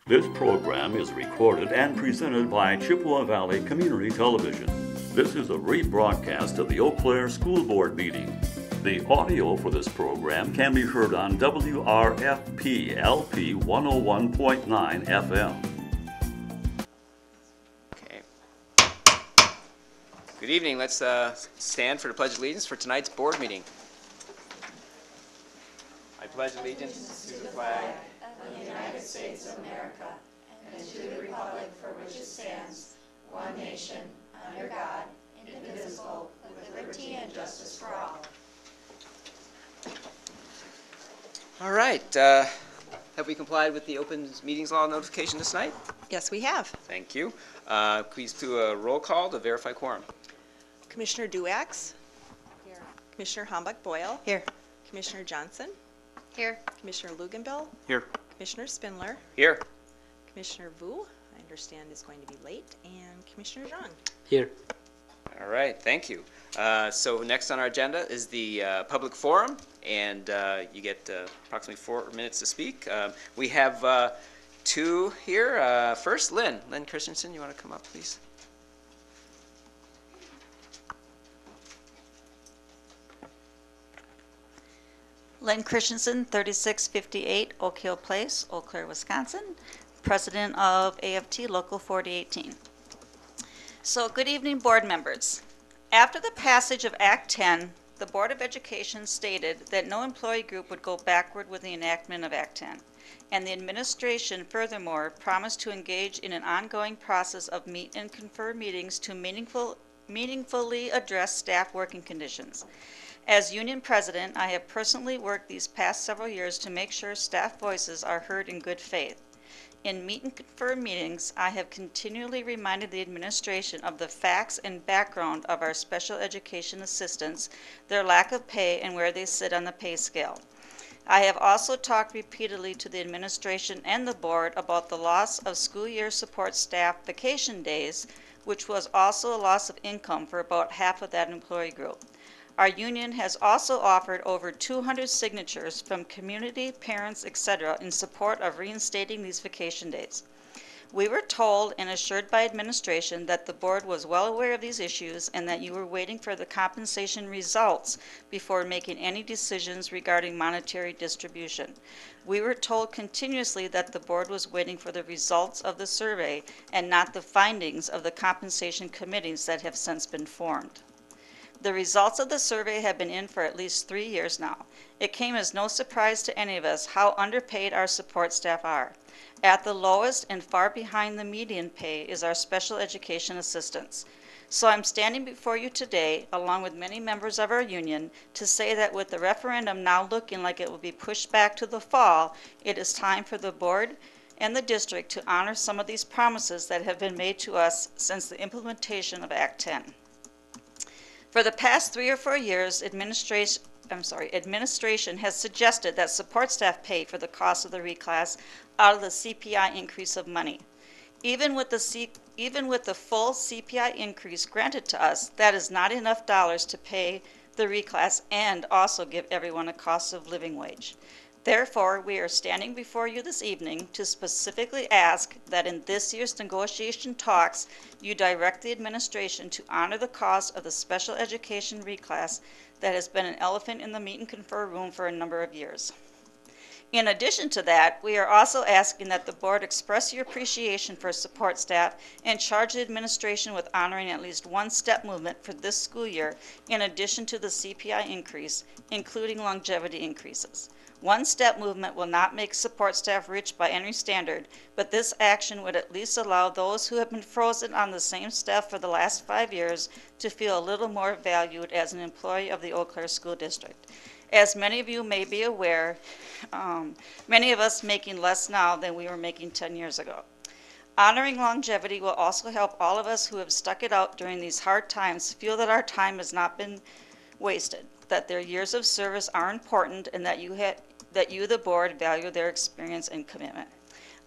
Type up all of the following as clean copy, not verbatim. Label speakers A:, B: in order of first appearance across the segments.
A: This program is recorded and presented by Chippewa Valley Community Television. This is a rebroadcast of the Eau Claire School Board meeting. The audio for this program can be heard on WRFP LP 101.9 FM.
B: Okay. Good evening. Let's stand for the Pledge of Allegiance for tonight's board meeting. I pledge allegiance to the flag
C: of the United States of America and to the republic for which it stands, one nation, under God, indivisible, with liberty and justice for all.
B: All right. Have we complied with the open meetings law notification this night?
D: Yes, we have.
B: Thank you. Please do a roll call to verify quorum.
D: Commissioner Duax. Here. Commissioner Hombach-Boyle.
E: Here.
D: Commissioner Johnson.
E: Here.
D: Commissioner Luganbill.
B: Here.
D: Commissioner Spindler.
B: Here.
D: Commissioner Vu, I understand, is going to be late. And Commissioner Zhang.
F: Here.
B: All right. Thank you. So next on our agenda is the public forum, and you get approximately 4 minutes to speak. We have two here. First, Lynn Christensen, you want to come up, please?
E: Lynn Christensen, 3658 Oak Hill Place, Eau Claire, Wisconsin, president of AFT Local 4018. So, good evening, board members. After the passage of Act 10, the Board of Education stated that no employee group would go backward with the enactment of Act 10, and the administration furthermore promised to engage in an ongoing process of meet and confer meetings to meaningfully address staff working conditions. As union president, I have personally worked these past several years to make sure staff voices are heard in good faith. In meet and confer meetings, I have continually reminded the administration of the facts and background of our special education assistants, their lack of pay, and where they sit on the pay scale. I have also talked repeatedly to the administration and the board about the loss of school year support staff vacation days, which was also a loss of income for about half of that employee group. Our union has also offered over 200 signatures from community, parents, etc. in support of reinstating these vacation days. We were told and assured by administration that the board was well aware of these issues and that you were waiting for the compensation results before making any decisions regarding monetary distribution. We were told continuously that the board was waiting for the results of the survey and not the findings of the compensation committees that have since been formed. The results of the survey have been in for at least 3 years now. It came as no surprise to any of us how underpaid our support staff are. At the lowest and far behind the median pay is our special education assistants. So I'm standing before you today, along with many members of our union, to say that with the referendum now looking like it will be pushed back to the fall, it is time for the board and the district to honor some of these promises that have been made to us since the implementation of Act 10. For the past 3 or 4 years, administration has suggested that support staff pay for the cost of the reclass out of the CPI increase of money. Even with the full CPI increase granted to us, that is not enough dollars to pay the reclass and also give everyone a cost of living wage. Therefore, we are standing before you this evening to specifically ask that in this year's negotiation talks, you direct the administration to honor the cost of the special education reclass that has been an elephant in the meet and confer room for a number of years. In addition to that, we are also asking that the board express your appreciation for support staff and charge the administration with honoring at least one step movement for this school year in addition to the CPI increase, including longevity increases. One step movement will not make support staff rich by any standard, but this action would at least allow those who have been frozen on the same staff for the last 5 years to feel a little more valued as an employee of the Eau Claire School District. As many of you may be aware, many of us making less now than we were making 10 years ago. Honoring longevity will also help all of us who have stuck it out during these hard times feel that our time has not been wasted, that their years of service are important, and that you, the board, value their experience and commitment.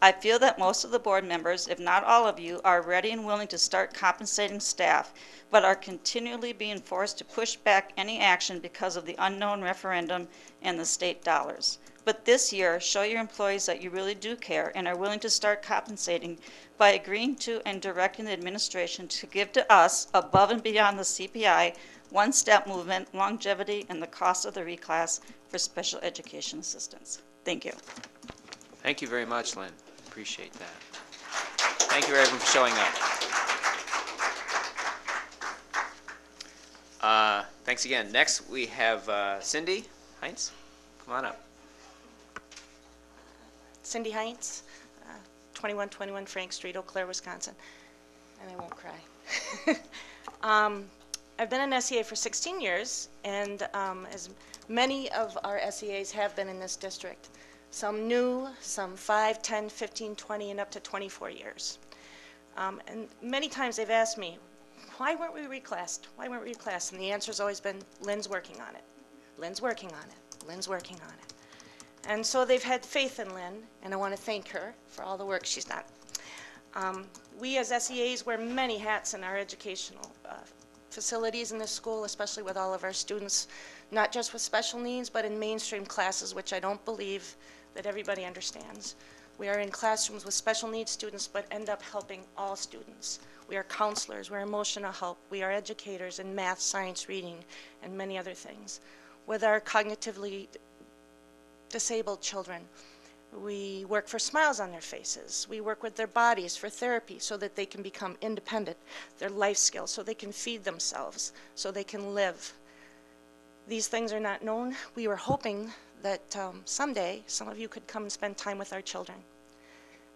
E: I feel that most of the board members, if not all of you, are ready and willing to start compensating staff, but are continually being forced to push back any action because of the unknown referendum and the state dollars. But this year, show your employees that you really do care and are willing to start compensating by agreeing to and directing the administration to give to us, above and beyond the CPI, one-step movement, longevity, and the cost of the reclass for special education assistance. Thank you.
B: Thank you very much, Lynn. Appreciate that. Thank you, everyone, for showing up. Thanks again. Next, we have Cindy Hines. Come on up.
F: Cindy Hines, 2121 Frank Street, Eau Claire, Wisconsin. And I won't cry. I've been an SEA for 16 years, and as many of our SEAs have been in this district. Some new, some 5, 10, 15, 20, and up to 24 years. And many times they've asked me, why weren't we reclassed? Why weren't we reclassed? And the answer's always been, Lynn's working on it. Lynn's working on it. Lynn's working on it. And so they've had faith in Lynn, and I want to thank her for all the work she's done. We as SEAs wear many hats in our educational facilities in this school, especially with all of our students, not just with special needs, but in mainstream classes, which I don't believe that everybody understands. We are in classrooms with special needs students, but end up helping all students. We are counselors, we're emotional help, we are educators in math, science, reading, and many other things. With our cognitively disabled children, we work for smiles on their faces. We work with their bodies for therapy so that they can become independent, their life skills, so they can feed themselves, so they can live. These things are not known. We were hoping that someday some of you could come and spend time with our children.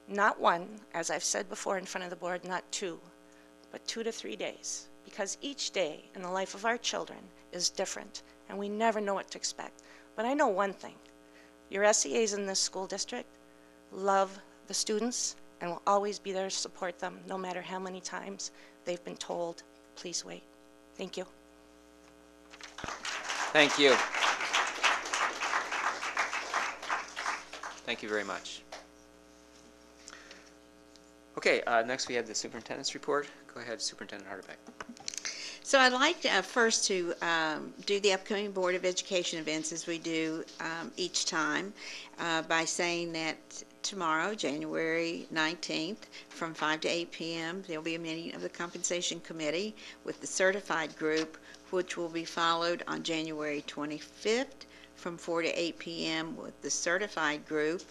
F: Not one, as I've said before in front of the board, not 2, but 2 to 3 days, because each day in the life of our children is different, and we never know what to expect. But I know one thing. Your SEAs in this school district love the students and will always be there to support them, no matter how many times they've been told, please wait. Thank you.
B: Thank you. Thank you very much. Okay, next we have the superintendent's report. Go ahead, Superintendent Hardebeck.
G: So I'd like to, first to do the upcoming Board of Education events as we do each time by saying that tomorrow, January 19th, from 5 to 8 p.m., there will be a meeting of the Compensation Committee with the certified group, which will be followed on January 25th from 4 to 8 p.m. with the certified group,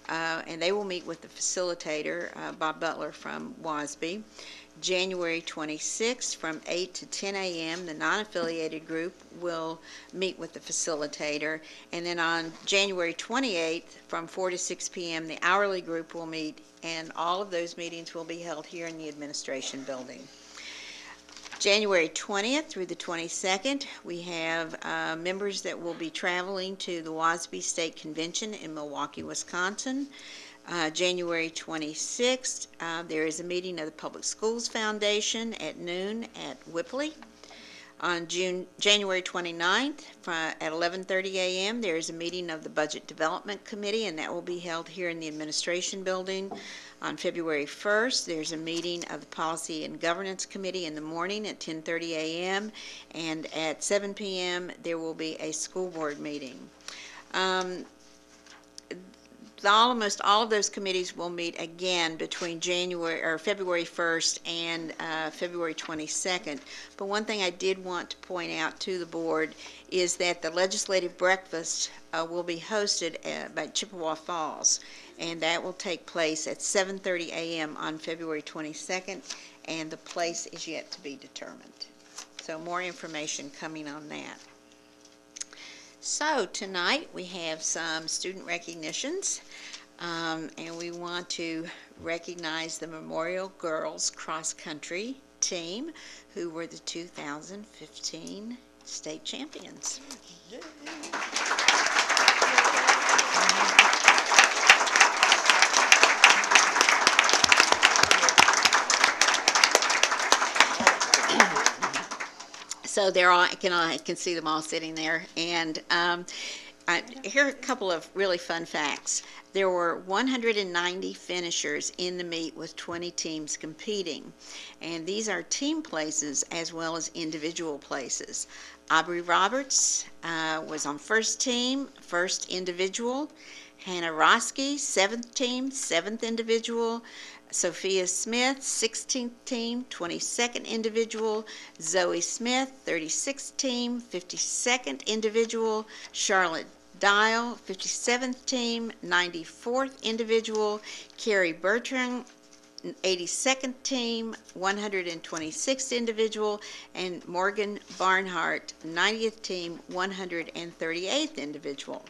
G: and they will meet with the facilitator, Bob Butler from WASB. January 26th from 8 to 10 a.m. the non-affiliated group will meet with the facilitator, and then on January 28th from 4 to 6 p.m. the hourly group will meet, and all of those meetings will be held here in the administration building. January 20th through the 22nd, we have members that will be traveling to the WASB State Convention in Milwaukee, Wisconsin. January 26th, there is a meeting of the Public Schools Foundation at noon at Whippley. On January 29th at 11:30 a.m., there is a meeting of the Budget Development Committee, and that will be held here in the Administration Building. On February 1st, there's a meeting of the Policy and Governance Committee in the morning at 10:30 a.m., and at 7 p.m. there will be a school board meeting. Almost all of those committees will meet again between February 1st and February 22nd. But one thing I did want to point out to the board is that the legislative breakfast will be hosted by Chippewa Falls, and that will take place at 7:30 a.m. on February 22nd, and the place is yet to be determined. So more information coming on that. So tonight we have some student recognitions, and we want to recognize the Memorial Girls Cross Country team, who were the 2015 state champions. So they're all, I can see them all sitting there, and Here are a couple of really fun facts. There were 190 finishers in the meet with 20 teams competing. And these are team places as well as individual places. Aubrey Roberts was on first team, first individual. Hannah Roski, 7th team, 7th individual. Sophia Smith, 16th team, 22nd individual. Zoe Smith, 36th team, 52nd individual. Charlotte Dial, 57th team, 94th individual. Carrie Bertrand, 82nd team, 126th individual. And Morgan Barnhart, 90th team, 138th individual.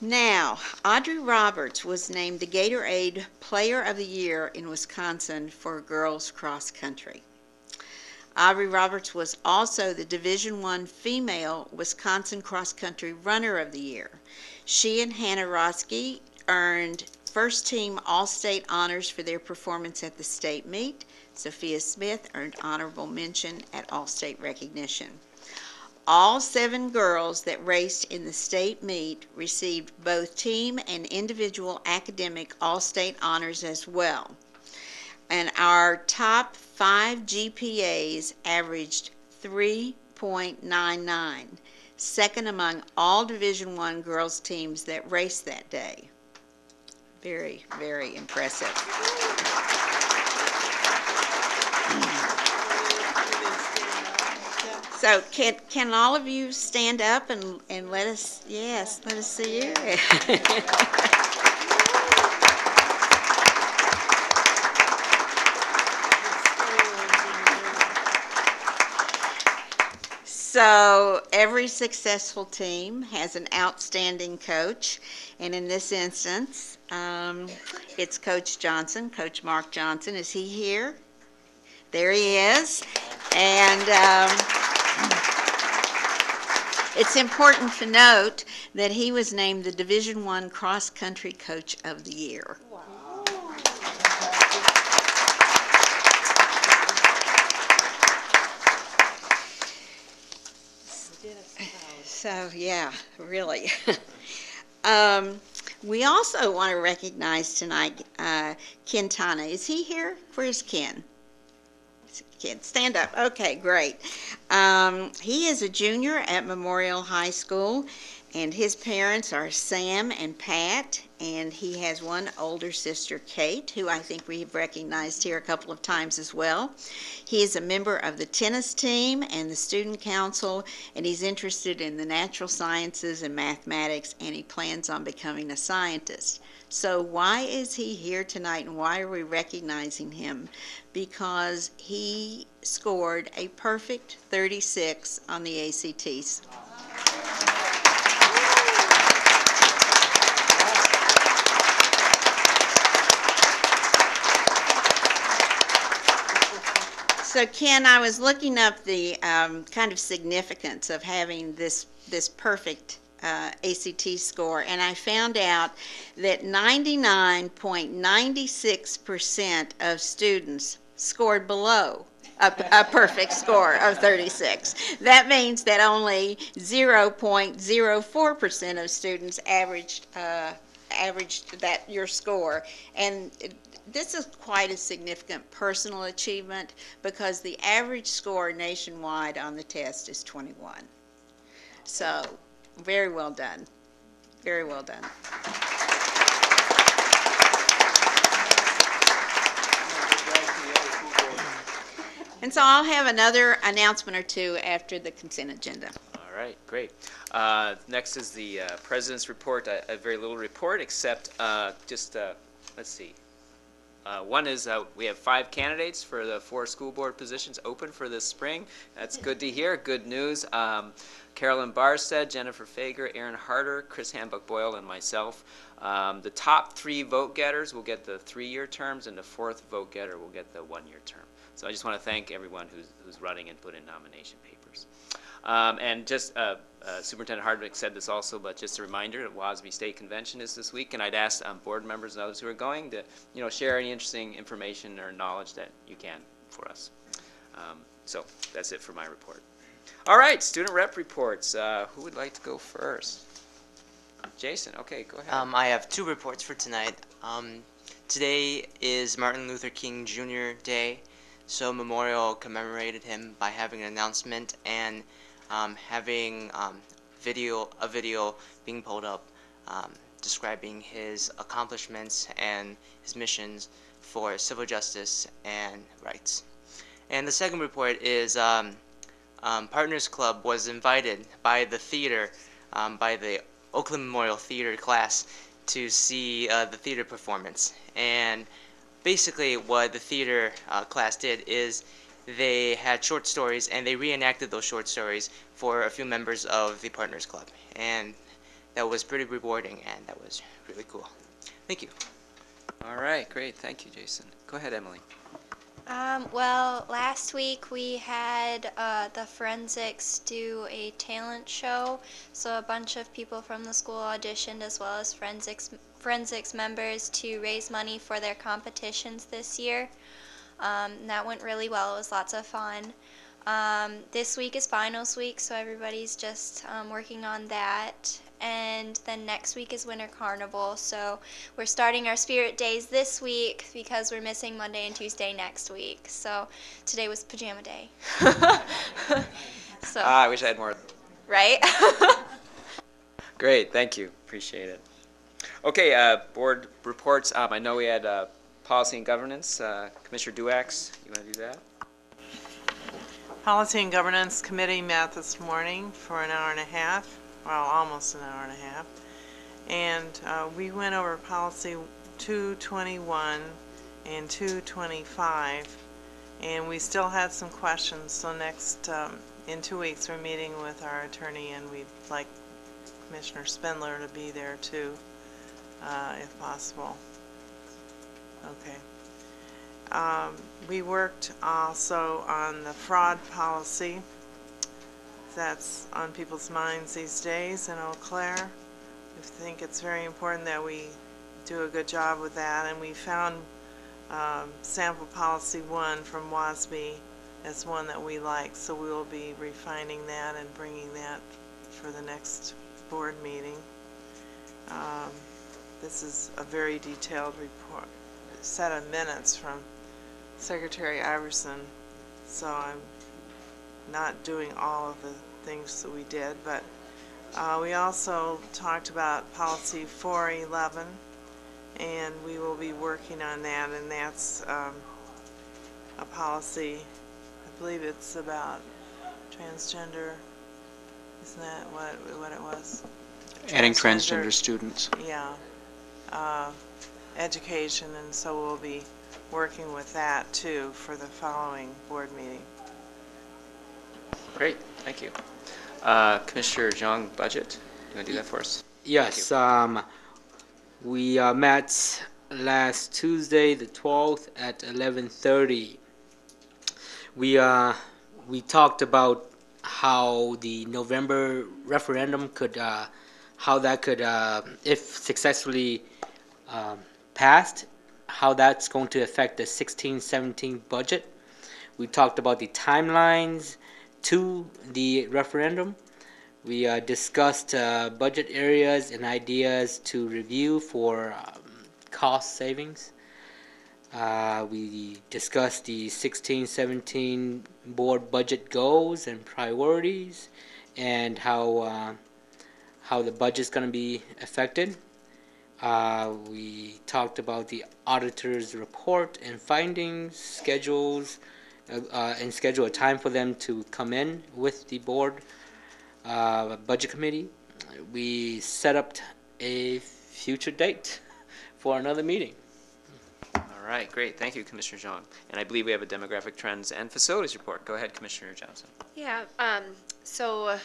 G: Now, Audrey Roberts was named the Gatorade Player of the Year in Wisconsin for girls cross country. Audrey Roberts was also the Division I Female Wisconsin Cross Country Runner of the Year. She and Hannah Roski earned first team All-State honors for their performance at the state meet. Sophia Smith earned honorable mention at All-State recognition. All 7 girls that raced in the state meet received both team and individual academic All-State honors as well. And our top 5 GPAs averaged 3.99, second among all Division I girls teams that raced that day. Very, very impressive. So can all of you stand up and let us, yes, let us see you. So every successful team has an outstanding coach, and in this instance, it's Coach Johnson, Coach Mark Johnson. Is he here? There he is. And it's important to note that he was named the Division I Cross Country Coach of the Year. Wow. So, yeah, really. We also want to recognize tonight Ken Tana. Is he here? Where's Ken? Ken, stand up. Okay, great. He is a junior at Memorial High School, and his parents are Sam and Pat, and he has one older sister, Kate, who I think we've recognized here a couple of times as well. He is a member of the tennis team and the student council, and he's interested in the natural sciences and mathematics, and he plans on becoming a scientist. So why is he here tonight, and why are we recognizing him? Because he scored a perfect 36 on the ACTs. So Ken, I was looking up the kind of significance of having this perfect ACT score, and I found out that 99.96% of students scored below a perfect score of 36. That means that only 0.04% of students averaged that your score, and this is quite a significant personal achievement because the average score nationwide on the test is 21. So, very well done. Very well done. And so I'll have another announcement or two after the consent agenda.
B: All right, great. Next is the President's report. A very little report, except let's see. One is we have 5 candidates for the 4 school board positions open for this spring. That's good to hear. Good news. Carolyn Barstead, Jennifer Fager, Aaron Harder, Chris Hambuck-Boyle, and myself. The top 3 vote getters will get the 3-year terms, and the 4th vote getter will get the 1-year term. So I just want to thank everyone who's running and put in nomination papers. And just Superintendent Hardwick said this also, but just a reminder, the WASB State Convention is this week, and I'd ask board members and others who are going to, share any interesting information or knowledge that you can for us. So that's it for my report. All right, student rep reports. Who would like to go first? Jason, okay, go ahead.
H: I have two reports for tonight. Today is Martin Luther King Jr. Day, so Memorial commemorated him by having an announcement and having a video being pulled up describing his accomplishments and his missions for civil justice and rights. And the second report is Partners Club was invited by the theater, by the Oakland Memorial Theater class to see the theater performance. And basically what the theater class did is they had short stories and they reenacted those short stories for a few members of the Partners Club. And that was pretty rewarding and that was really cool. Thank you.
B: All right, great. Thank you, Jason. Go ahead, Emily.
C: Well, last week we had the forensics do a talent show, so a bunch of people from the school auditioned as well as forensics members to raise money for their competitions this year. That went really well. It was lots of fun. This week is finals week, so everybody's just working on that. And then next week is Winter Carnival, so we're starting our Spirit Days this week because we're missing Monday and Tuesday next week. So today was Pajama Day. So,
B: I wish I had more.
C: right?
B: Great, thank you. Appreciate it. Okay, board reports. I know we had policy and governance. Commissioner Duax, you want to do that?
I: Policy and Governance Committee met this morning for an hour and a half. Well, almost an hour and a half. And we went over policy 221 and 225, and we still had some questions. So next, in 2 weeks, we're meeting with our attorney, and we'd like Commissioner Spindler to be there too, if possible. Okay. We worked also on the fraud policy. That's on people's minds these days in Eau Claire. We think it's very important that we do a good job with that, and we found sample policy 1 from WASB as one that we like, so we will be refining that and bringing that for the next board meeting. This is a very detailed report, set of minutes from Secretary Iverson, so I'm not doing all of the things that we did, but we also talked about policy 411, and we will be working on that, and that's a policy, I believe it's about transgender, isn't that what it was?
J: Adding transgender students.
I: Yeah, education, and so we'll be working with that too for the following board meeting.
B: Great, thank you. Commissioner Zhang, budget. You want to do that for us?
J: Yes, we met last Tuesday, the 12th at 11:30. We talked about how the November referendum could, how that could, if successfully passed, how that's going to affect the 16-17 budget. We talked about the timelines to the referendum. We discussed budget areas and ideas to review for cost savings. We discussed the 16-17 board budget goals and priorities and how the budget's going to be affected. We talked about the auditor's report and findings, schedules, and schedule a time for them to come in with the board budget committee. We set up a future date for another meeting.
B: All right, great. Thank you, Commissioner Zhang. And I believe we have a demographic trends and facilities report. Go ahead, Commissioner Johnson.
K: Yeah, so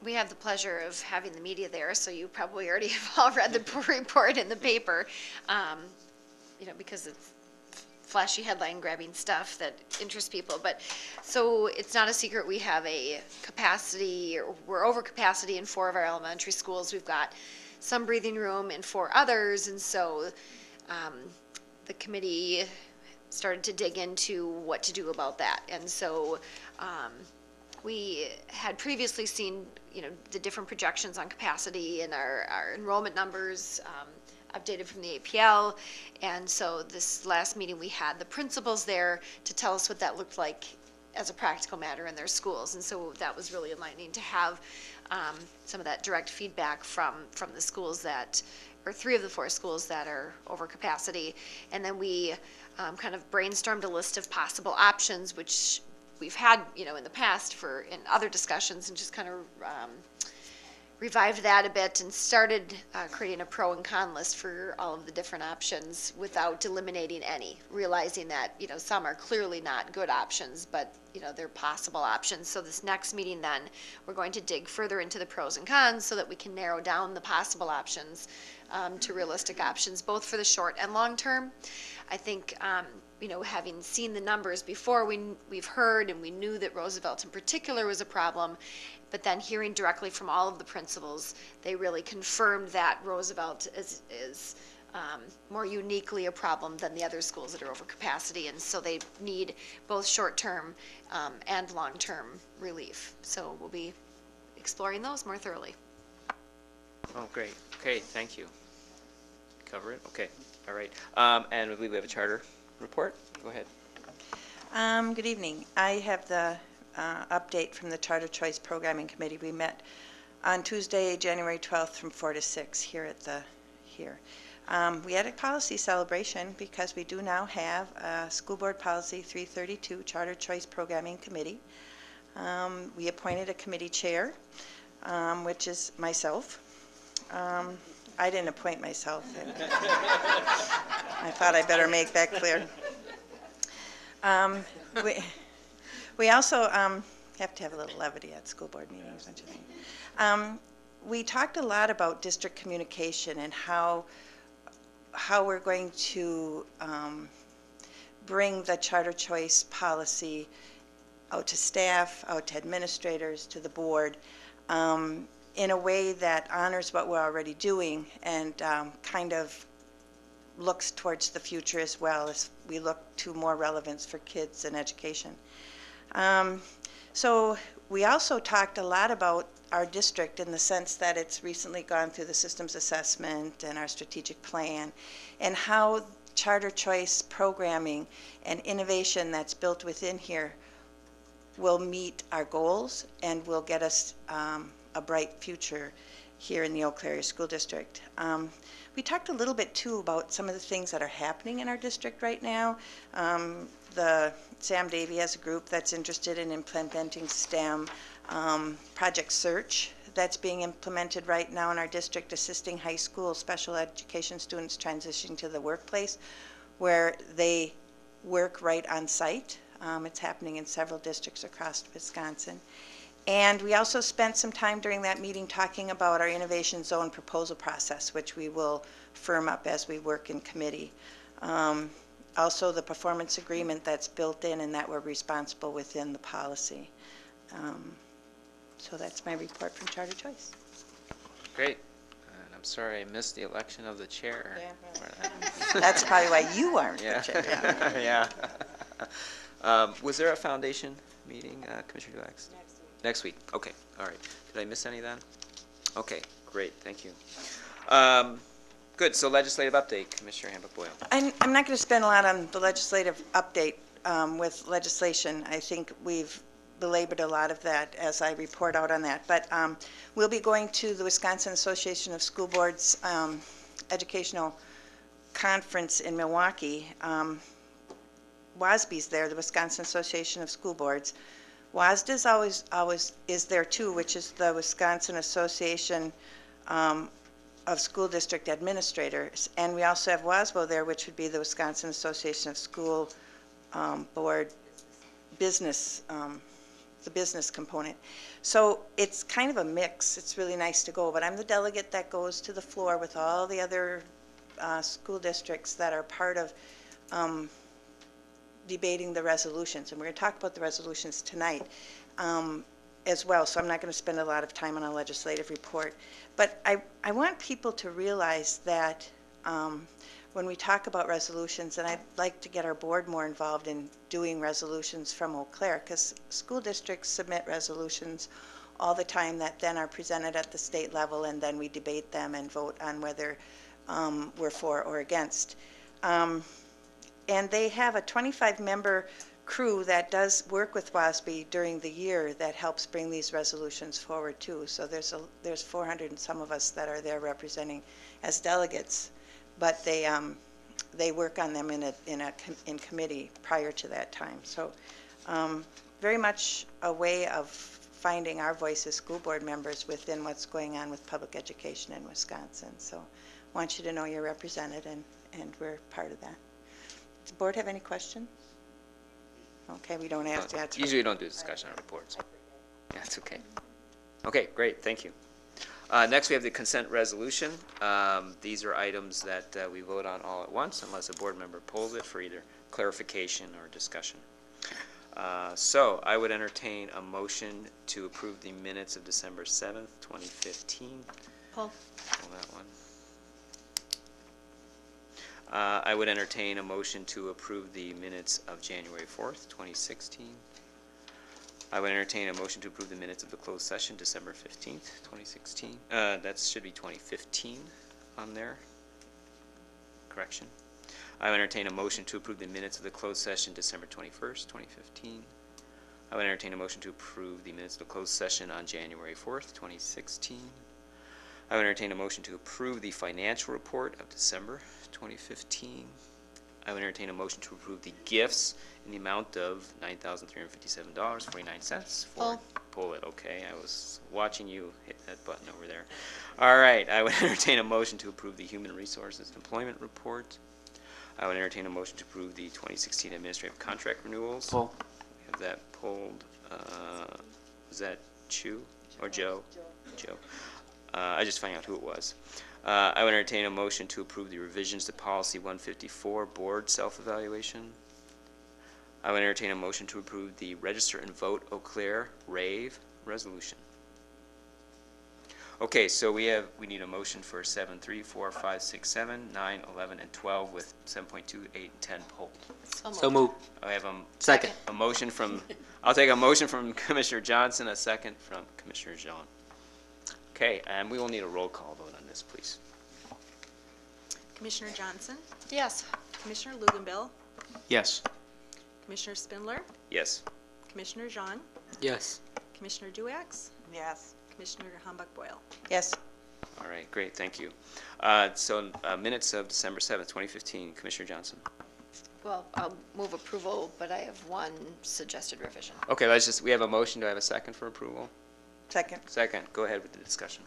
K: we have the pleasure of having the media there, so you probably already have all read the report in the paper, you know, because it's flashy headline grabbing stuff that interests people. But so it's not a secret we have a capacity, or we're over capacity in 4 of our elementary schools. We've got some breathing room in 4 others, and so the committee started to dig into what to do about that. And so we had previously seen, the different projections on capacity and our enrollment numbers, updated from the APL. And so this last meeting, we had the principals there to tell us what that looked like as a practical matter in their schools. And so that was really enlightening to have some of that direct feedback from the schools or 3 of the 4 schools that are over capacity. And then we kind of brainstormed a list of possible options, which we've had, in the past in other discussions, and just kind of revived that a bit and started creating a pro and con list for all of the different options without eliminating any, realizing that, some are clearly not good options, but, they're possible options. So this next meeting then, we're going to dig further into the pros and cons so that we can narrow down the possible options to realistic options, both for the short and long term. I think, having seen the numbers before, we've heard and we knew that Roosevelt in particular was a problem, but then hearing directly from all of the principals, they really confirmed that Roosevelt is more uniquely a problem than the other schools that are over capacity, and so they need both short-term and long-term relief. So we'll be exploring those more thoroughly.
B: Oh, great. Okay, thank you. Cover it? Okay, all right. And I believe we have a charter report. Go ahead.
L: Good evening. I have the update from the Charter Choice Programming Committee. We met on Tuesday, January 12th from 4 to 6 here at we had a policy celebration because we do now have a School Board Policy 332 Charter Choice Programming Committee. We appointed a committee chair, which is myself. I didn't appoint myself. I thought I better make that clear. We also have to have a little levity at school board meetings, don't you think? We talked a lot about district communication and how we're going to bring the charter choice policy out to staff, out to administrators, to the board, in a way that honors what we're already doing and kind of looks towards the future as well as we look to more relevance for kids and education. So we also talked a lot about our district in the sense that it's recently gone through the systems assessment and our strategic plan, and how charter choice programming and innovation that's built within here will meet our goals and will get us a bright future here in the Eau Claire Area School District. We talked a little bit too about some of the things that are happening in our district right now. The Sam Davey has a group that's interested in implementing STEM. Project Search that's being implemented right now in our district, assisting high school special education students transitioning to the workplace where they work right on site. It's happening in several districts across Wisconsin. And we also spent some time during that meeting talking about our Innovation Zone proposal process, which we will firm up as we work in committee. Also the performance agreement that's built in and that we're responsible within the policy. So that's my report from Charter Choice.
B: Great. And I'm sorry I missed the election of the chair.
L: Yeah. That's probably why you aren't
B: the chair. Yeah. Was there a foundation meeting, Commissioner Dulax? Next week. Okay. All right. Did I miss any then? Okay. Great. Thank you. Good. So legislative update, Commissioner Hamburg-Boyle.
L: I'm not going to spend a lot on the legislative update with legislation. I think we've belabored a lot of that as I report out on that. But we'll be going to the Wisconsin Association of School Boards educational conference in Milwaukee. WASB's there, the Wisconsin Association of School Boards. WASDA's always is there too, which is the Wisconsin Association of School District Administrators. And we also have WASBO there, which would be the Wisconsin Association of School Board Business, the business component. So it's kind of a mix. It's really nice to go, but I'm the delegate that goes to the floor with all the other school districts that are part of debating the resolutions. And we're going to talk about the resolutions tonight as well, so I'm not going to spend a lot of time on a legislative report. But I want people to realize that when we talk about resolutions, and I'd like to get our board more involved in doing resolutions from Eau Claire, because school districts submit resolutions all the time that then are presented at the state level, and then we debate them and vote on whether we're for or against. And they have a 25-member crew that does work with WASB during the year that helps bring these resolutions forward too. So there's 400 and some of us that are there representing as delegates, but they work on them in committee prior to that time. So very much a way of finding our voice as school board members within what's going on with public education in Wisconsin. So I want you to know you're represented, and we're part of that. Does the board have any questions? Okay, we don't have to answer.
B: Usually we don't do discussion on reports. That's okay. Okay, great, thank you. Next, we have the consent resolution. These are items that we vote on all at once unless a board member pulls it for either clarification or discussion. So I would entertain a motion to approve the minutes of December 7th, 2015.
K: Pull
B: that one. I would entertain a motion to approve the minutes of January 4th, 2016. I would entertain a motion to approve the minutes of the closed session, December 15th, 2016. That should be 2015 on there. Correction. I would entertain a motion to approve the minutes of the closed session, December 21st, 2015. I would entertain a motion to approve the minutes of the closed session on January 4th, 2016. I would entertain a motion to approve the financial report of December 2015. I would entertain a motion to approve the gifts in the amount of $9,357.49. Pull it, okay. I was watching you hit that button over there. All right, I would entertain a motion to approve the Human Resources and Employment Report. I would entertain a motion to approve the 2016 Administrative Contract Renewals.
J: Pull.
B: We have that pulled. Was that Chu or Joe? Joe. I just found out who it was. I would entertain a motion to approve the revisions to Policy 154, Board Self-Evaluation. I would entertain a motion to approve the Register and Vote Eau Claire RAVE Resolution. Okay, so we need a motion for 7, 3, 4, 5, 6, 7, 9, 11, and 12 with 7.2, 8, and 10 pulled.
J: So moved.
B: I have
J: Second.
B: a motion from, I'll take a motion from Commissioner Johnson, a second from Commissioner Jean. Okay, and we will need a roll call vote on this, please.
D: Commissioner Johnson,
K: Yes.
D: Commissioner Luganbill,
J: Yes.
D: Commissioner Spindler,
B: Yes.
D: Commissioner Jean,
J: Yes.
D: Commissioner Duax,
I: Yes.
D: Commissioner Humbach-Boyle.
L: Yes.
B: All right, great, thank you. So minutes of December 7th, 2015, Commissioner Johnson.
K: Well, I'll move approval, but I have one suggested revision.
B: Okay, we have a motion. Do I have a second for approval?
L: Second.
B: Second, go ahead with the discussion.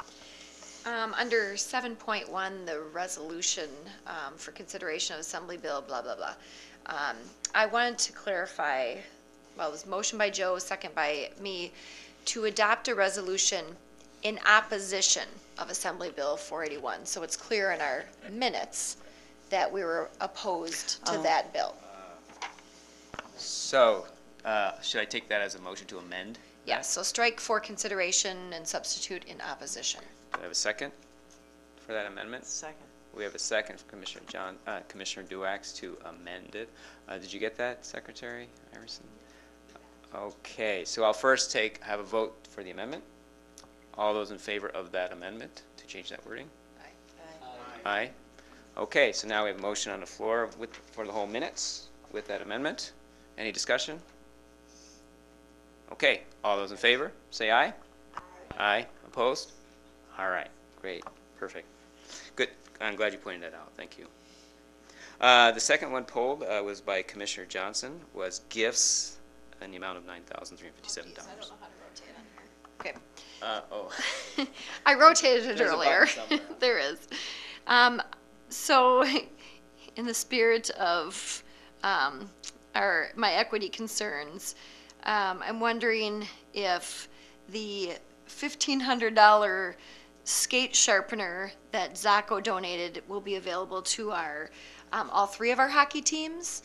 K: Under 7.1, the resolution for consideration of Assembly Bill, blah, blah, blah. I wanted to clarify, well, it was motion by Joe, second by me, to adopt a resolution in opposition of Assembly Bill 481. So it's clear in our minutes that we were opposed to that bill.
B: So, should I take that as a motion to amend?
K: Yes, so strike for consideration and substitute in opposition.
B: Do I have a second for that amendment?
I: Second.
B: We have a second from Commissioner Duax to amend it. Did you get that, Secretary Iverson? Okay, so I'll first have a vote for the amendment. All those in favor of that amendment to change that wording? Aye. Aye. Okay, so now we have a motion on the floor for the whole minutes with that amendment. Any discussion? Okay, all those in favor, say aye. Aye. Opposed? All right, great, perfect. Good, I'm glad you pointed that out, thank you. The second one pulled was by Commissioner Johnson, was gifts in the amount of $9,357.
K: I don't know how to rotate on here. Okay.
B: Oh.
K: I rotated it
B: There's a button
K: earlier.
B: somewhere.
K: There is. So, in the spirit of my equity concerns, I'm wondering if the $1,500 skate sharpener that Zaco donated will be available to our all three of our hockey teams,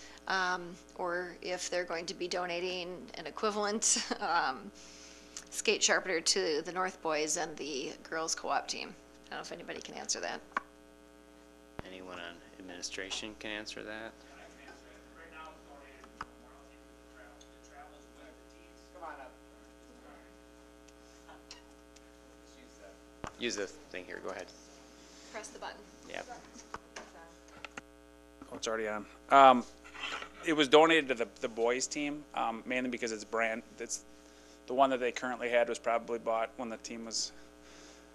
K: or if they're going to be donating an equivalent skate sharpener to the North Boys and the girls co-op team. I don't know if anybody can answer that.
B: Anyone on administration can answer that. Use the thing here, go ahead.
K: Press the button.
B: Yeah.
M: Oh, it's already on. It was donated to the boys team, mainly because it's the one that they currently had was probably bought when the team was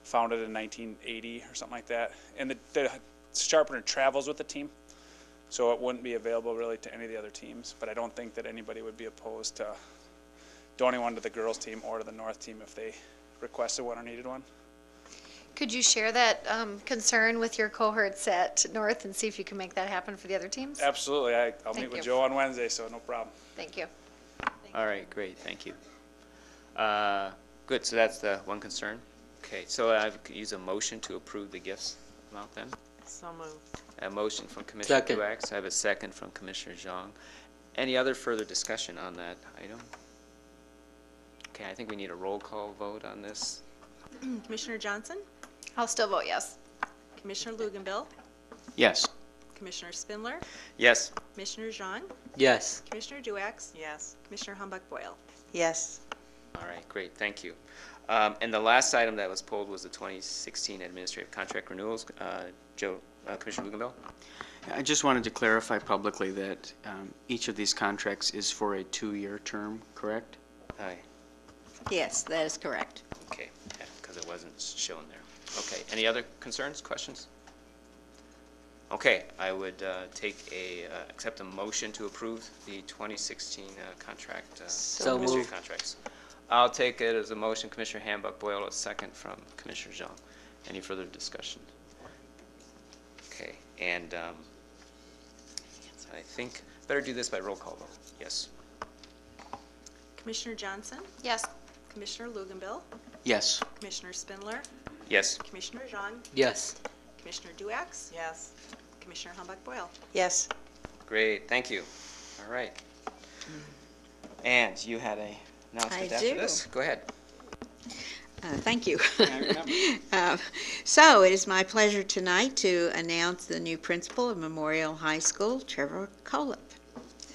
M: founded in 1980 or something like that. And the sharpener travels with the team, so it wouldn't be available really to any of the other teams. But I don't think that anybody would be opposed to donating one to the girls team or to the North team if they requested one or needed one.
K: Could you share that concern with your cohorts at North and see if you can make that happen for the other teams?
M: Absolutely. I'll
K: Thank
M: meet with
K: you.
M: Joe on Wednesday, so no problem.
K: Thank you.
B: All right, great, thank you. Good, so that's the one concern. Okay, so I could use a motion to approve the gifts amount then.
I: So moved.
B: A motion from Commissioner
J: Second.
B: Duax. I have a second from Commissioner Zhang. Any other further discussion on that item? Okay, I think we need a roll call vote on this.
D: Commissioner Johnson,
K: I'll still vote yes.
D: Commissioner Luganville,
B: Yes.
D: Commissioner Spindler,
B: Yes.
D: Commissioner Zhang,
J: Yes.
D: Commissioner Duax,
I: Yes.
D: Commissioner Humbach-Boyle.
L: Yes.
B: All right, great, thank you. And the last item that was pulled was the 2016 administrative contract renewals. Commissioner Luganville?
N: I just wanted to clarify publicly that each of these contracts is for a 2-year term, correct?
B: Aye.
G: Yes, that is correct.
B: Okay, because it wasn't shown there. Okay, any other concerns, questions? Okay, I would accept a motion to approve the 2016 contract,
J: So
B: administrative
J: moved.
B: contracts. I'll take it as a motion, Commissioner Hambuck-Boyle, a second from Commissioner Zhang. Any further discussion? Okay, and I think better do this by roll call vote. Yes.
D: Commissioner Johnson,
K: Yes.
D: Commissioner Luganville,
N: Yes.
D: Commissioner Spindler,
B: Yes.
D: Commissioner Zhang,
J: Yes.
D: Commissioner Duax,
I: Yes.
D: Commissioner Humbach-Boyle.
L: Yes.
B: Great, thank you. All right. And you had a announcement
G: I
B: after
G: do.
B: this? Go ahead.
G: Thank you. So it is my pleasure tonight to announce the new principal of Memorial High School, Trevor Colip.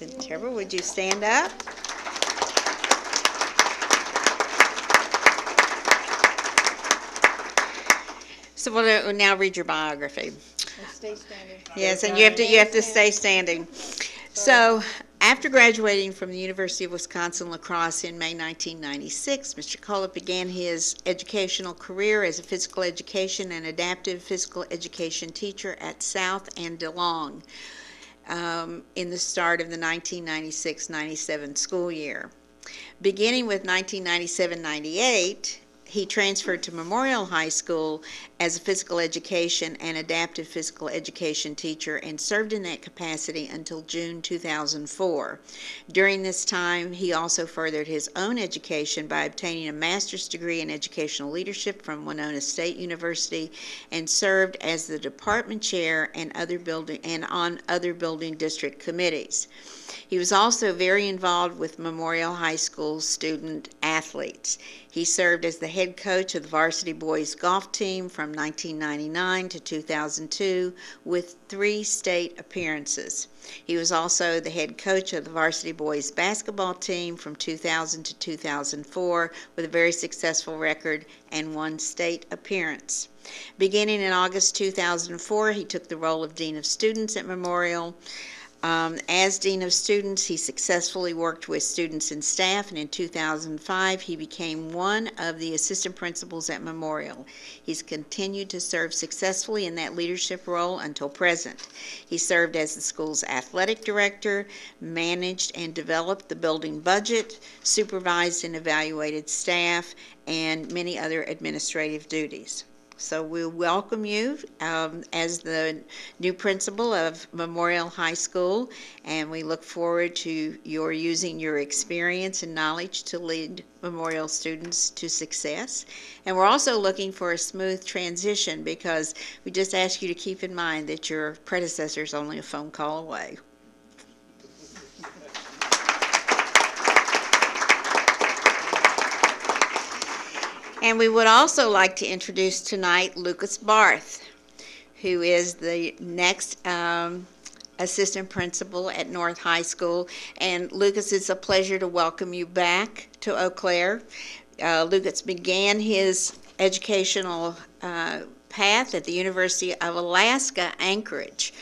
G: And Trevor, would you stand up? So we'll now read your biography.
L: Stay standing.
G: Yes, and you have to stay standing. So, after graduating from the University of Wisconsin-La Crosse in May 1996, Mr. Colip began his educational career as a physical education and adaptive physical education teacher at South and DeLong in the start of the 1996-97 school year. Beginning with 1997-98, he transferred to Memorial High School as a physical education and adaptive physical education teacher and served in that capacity until June 2004. During this time, he also furthered his own education by obtaining a master's degree in educational leadership from Winona State University and served as the department chair and on other building district committees. He was also very involved with Memorial High School student athletes. He served as the head coach of the varsity boys golf team from 1999 to 2002 with 3 state appearances. He was also the head coach of the varsity boys basketball team from 2000 to 2004 with a very successful record and 1 state appearance. Beginning in August 2004, he took the role of Dean of Students at Memorial. As Dean of Students, he successfully worked with students and staff, and in 2005, he became one of the assistant principals at Memorial. He's continued to serve successfully in that leadership role until present. He served as the school's athletic director, managed and developed the building budget, supervised and evaluated staff, and many other administrative duties. So we welcome you as the new principal of Memorial High School, and we look forward to your using your experience and knowledge to lead Memorial students to success. And we're also looking for a smooth transition because we just ask you to keep in mind that your predecessor is only a phone call away. And we would also like to introduce tonight Lucas Barth, who is the next assistant principal at North High School. And Lucas, it's a pleasure to welcome you back to Eau Claire. Lucas began his educational path at the University of Alaska, Anchorage,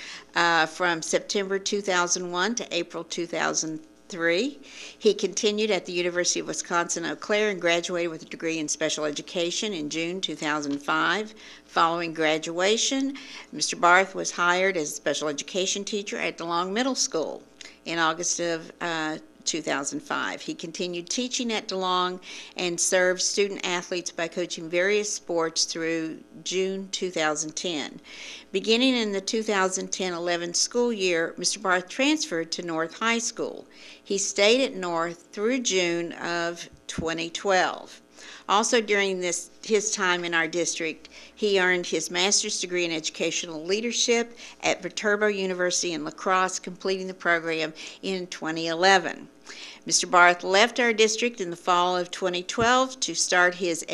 G: from September 2001 to April 2003. He continued at the University of Wisconsin, Eau Claire, and graduated with a degree in special education in June 2005. Following graduation, Mr. Barth was hired as a special education teacher at DeLong Middle School in August of 2005. He continued teaching at DeLong and served student athletes by coaching various sports through June 2010. Beginning in the 2010-11 school year, Mr. Barth transferred to North High School. He stayed at North through June of 2012. Also during his time in our district, he earned his master's degree in educational leadership at Viterbo University in La Crosse, completing the program in 2011. Mr. Barth left our district in the fall of 2012 to start his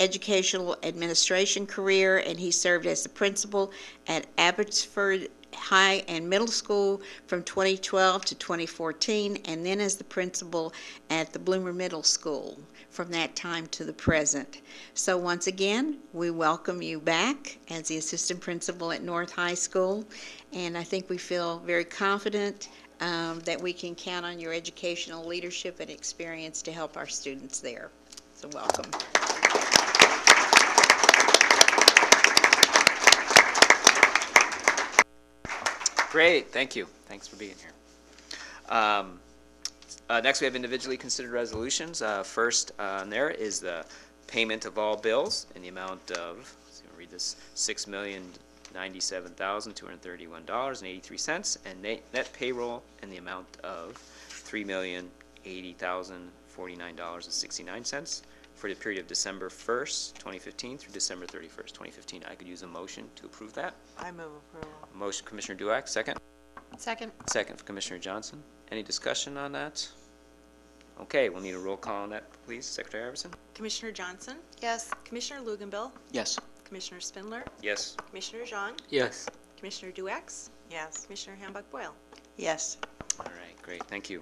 G: educational administration career, and he served as the principal at Abbotsford High and Middle School from 2012 to 2014, and then as the principal at the Bloomer Middle School from that time to the present. So once again, we welcome you back as the assistant principal at North High School, and I think we feel very confident that we can count on your educational leadership and experience to help our students there. So welcome.
B: Great, thank you. Thanks for being here. Next, we have individually considered resolutions. First on there is the payment of all bills in the amount of, let's see, I'll read this, $6,097,231.83, and net payroll in the amount of $3,080,049.69 for the period of December 1st, 2015 through December 31st, 2015. I could use a motion to approve that.
I: I move approval.
B: Motion, Commissioner Duack, second.
K: Second.
B: Second for Commissioner Johnson. Any discussion on that? Okay, we'll need a roll call on that, please. Secretary Iverson?
D: Commissioner Johnson?
K: Yes.
D: Commissioner Luganbill?
N: Yes.
D: Commissioner Spindler?
B: Yes.
D: Commissioner Jean?
J: Yes.
D: Commissioner Duax?
I: Yes.
D: Commissioner Hambuck-Boyle?
L: Yes.
B: All right, great, thank you.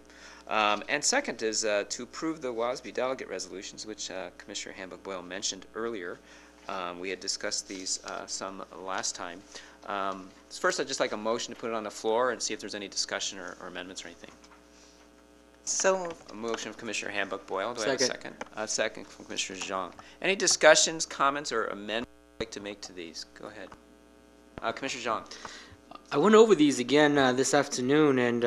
B: And second is to approve the WASB delegate resolutions, which Commissioner Hambuck-Boyle mentioned earlier. We had discussed these some last time. First, I'd just like a motion to put it on the floor and see if there's any discussion or amendments or anything.
L: So moved.
B: A motion of Commissioner Hambuck-Boyle. Do I have a
J: Second.
B: second? A second from Commissioner Jean. Any discussions, comments, or amendments you'd like to make to these? Go ahead. Commissioner Jean.
J: I went over these again this afternoon, and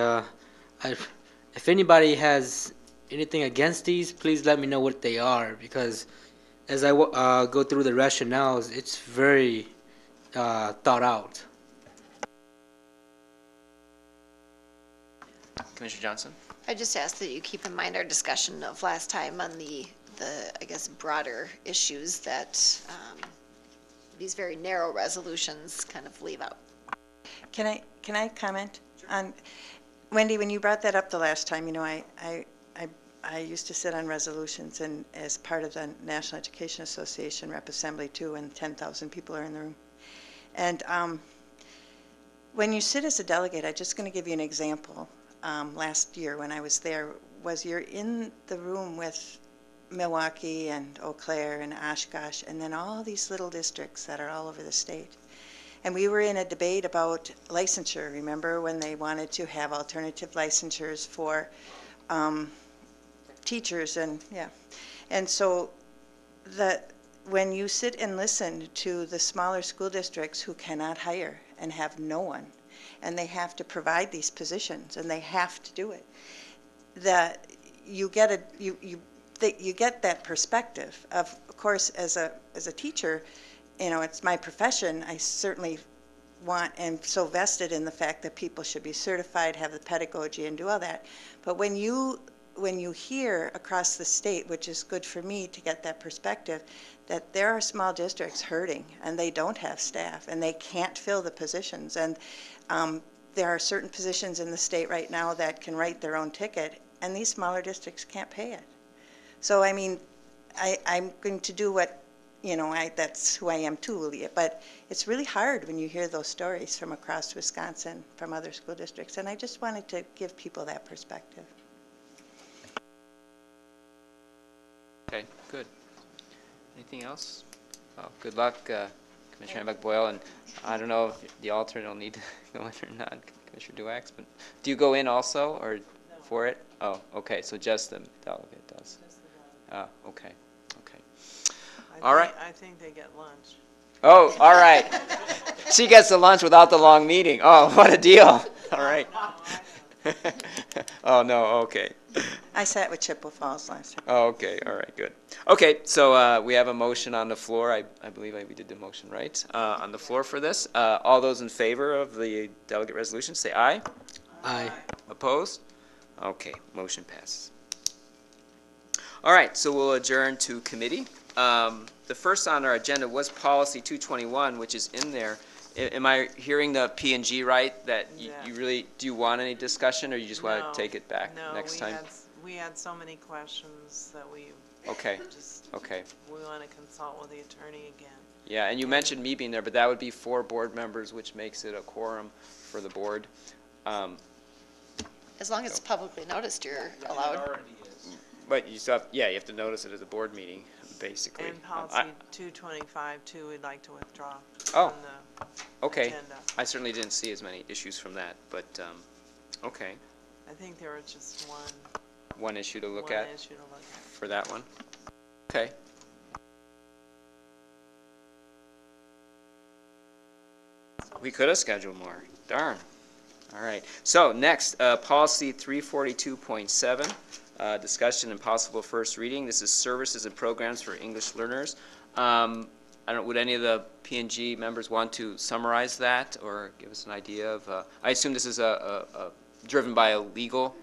J: if anybody has anything against these, please let me know what they are, because as I go through the rationales, it's very thought out.
B: Commissioner Johnson.
K: I just ask that you keep in mind our discussion of last time on the I guess, broader issues that these very narrow resolutions kind of leave out.
L: Can I comment on, Wendy, when you brought that up the last time, you know, I used to sit on resolutions and as part of the National Education Association Rep Assembly too, and 10,000 people are in the room. And when you sit as a delegate, I'm just going to give you an example. Last year when I was there, was you're in the room with Milwaukee and Eau Claire and Oshkosh, and then all these little districts that are all over the state. And we were in a debate about licensure. Remember when they wanted to have alternative licensures for teachers and yeah. And so when you sit and listen to the smaller school districts who cannot hire and have no one, and they have to provide these positions and they have to do it, that you get you get that perspective of course, as a teacher, you know, it's my profession. I certainly want and so vested in the fact that people should be certified, have the pedagogy, and do all that. But when you hear across the state, which is good for me to get that perspective, that there are small districts hurting and they don't have staff and they can't fill the positions, and there are certain positions in the state right now that can write their own ticket, and these smaller districts can't pay it. So I mean, I'm going to do what that's who I am too. But it's really hard when you hear those stories from across Wisconsin, from other school districts, and I just wanted to give people that perspective.
B: Okay, good. Anything else? Well, good luck, Commissioner Hambuck-Boyle, and I don't know if the alternate will need to go in or not, Commissioner Duax, but do you go in also, or for it? Oh, okay, so just the delegate does. Oh, okay, okay. All right.
I: I think they get lunch.
B: Oh, all right. She gets the lunch without the long meeting. Oh, what a deal. All right. Oh, no, okay.
L: I sat with Chippewa Falls last time.
B: Oh, okay, all right, good. Okay, so we have a motion on the floor. I believe we did the motion, right? On the floor for this. All those in favor of the delegate resolution, say aye.
J: Aye.
B: Opposed? Okay, motion passes. All right, so we'll adjourn to committee. The first on our agenda was policy 221, which is in there. Am I hearing the P&G right, that you really, do you want any discussion, or you just want to take it back next time?
I: We had so many questions that we we want to consult with the attorney again.
B: Yeah, and you mentioned me being there, but that would be 4 board members, which makes it a quorum for the board.
K: As long as it's publicly noticed, you're allowed.
B: But you still have, you have to notice it as a board meeting, basically.
I: And policy 225 too, we'd like to withdraw
B: Oh,
I: from the
B: okay.
I: agenda.
B: I certainly didn't see as many issues from that, but, okay.
I: I think there was just
B: One issue to look at for that one? Okay. We could have scheduled more. Darn. All right. So next, policy 342.7, discussion and possible first reading. This is services and programs for English learners. Would any of the P&G members want to summarize that or give us an idea of, I assume this is driven by legal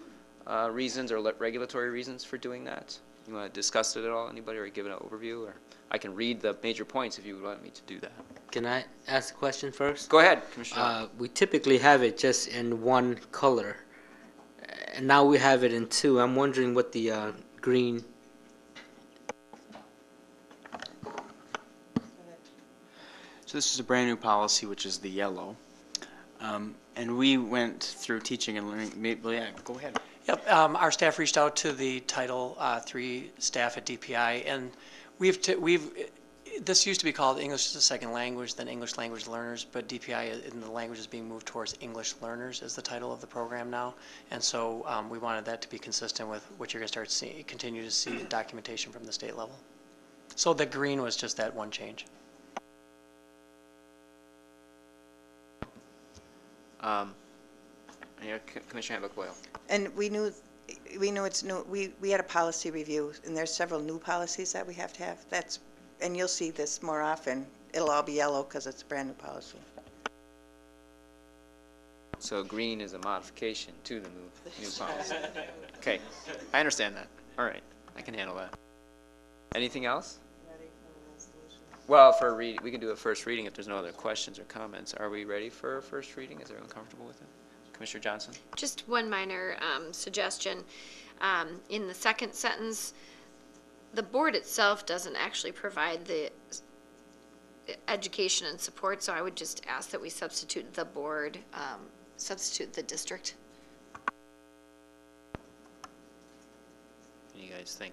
B: reasons or regulatory reasons for doing that? You want to discuss it at all, anybody, or give an overview? Or I can read the major points if you would want me to do that.
J: Can I ask a question first?
B: Go ahead, Commissioner.
J: We typically have it just in one color, and now we have it in 2. I'm wondering what the green.
N: So this is a brand new policy, which is the yellow. And we went through teaching and learning. Yeah, go ahead.
O: Yep, our staff reached out to the Title III staff at DPI, and this used to be called English as a Second Language, then English Language Learners, but DPI in the language is being moved towards English Learners as the title of the program now, and so we wanted that to be consistent with what you're going to start continue to see documentation from the state level. So the green was just that one change.
B: Commissioner Hambuck-Boyle.
L: And we knew it's new. We had a policy review, and there's several new policies that we have to have. And you'll see this more often. It'll all be yellow because it's a brand new policy.
B: So green is a modification to the new policy. Okay, I understand that. All right, I can handle that. Anything else? Well, for a reading, we can do a first reading if there's no other questions or comments. Are we ready for a first reading? Is everyone comfortable with it? Commissioner Johnson?
K: Just one minor suggestion. In the second sentence, the board itself doesn't actually provide the education and support, so I would just ask that we substitute the board, substitute the district.
B: What do you guys think?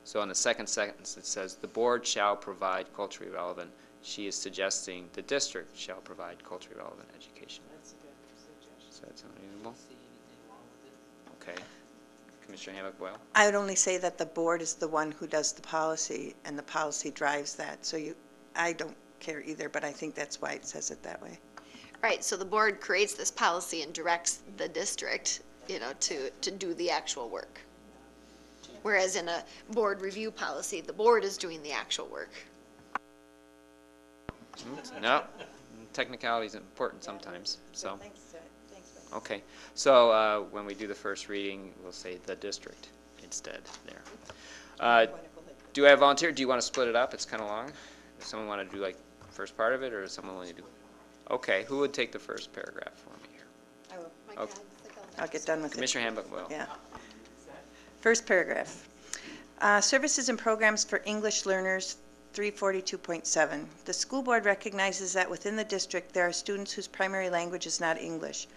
B: So on the second sentence, it says, the board shall provide culturally relevant. She is suggesting the district shall provide culturally relevant education.
I: That's a good suggestion.
B: Does that sound reasonable? Okay. Commissioner Hambuck-Boyle?
L: I would only say that the board is the one who does the policy, and the policy drives that. So I don't care either, but I think that's why it says it that way.
K: Right, so the board creates this policy and directs the district, to do the actual work. Whereas in a board review policy, the board is doing the actual work.
B: No, technicality is important sometimes, so.
L: Thanks.
B: Okay, so when we do the first reading, we'll say the district instead there. Do I have volunteer? Do you want to split it up? It's kind of long. Does someone want to do like first part of it, or does someone want to do? Okay, who would take the first paragraph for me here?
L: I will.
B: Okay.
L: I'll get done with
B: Commissioner Hambuck-Boyle.
L: Yeah. First paragraph. Services and programs for English learners 342.7. The school board recognizes that within the district there are students whose primary language is not English.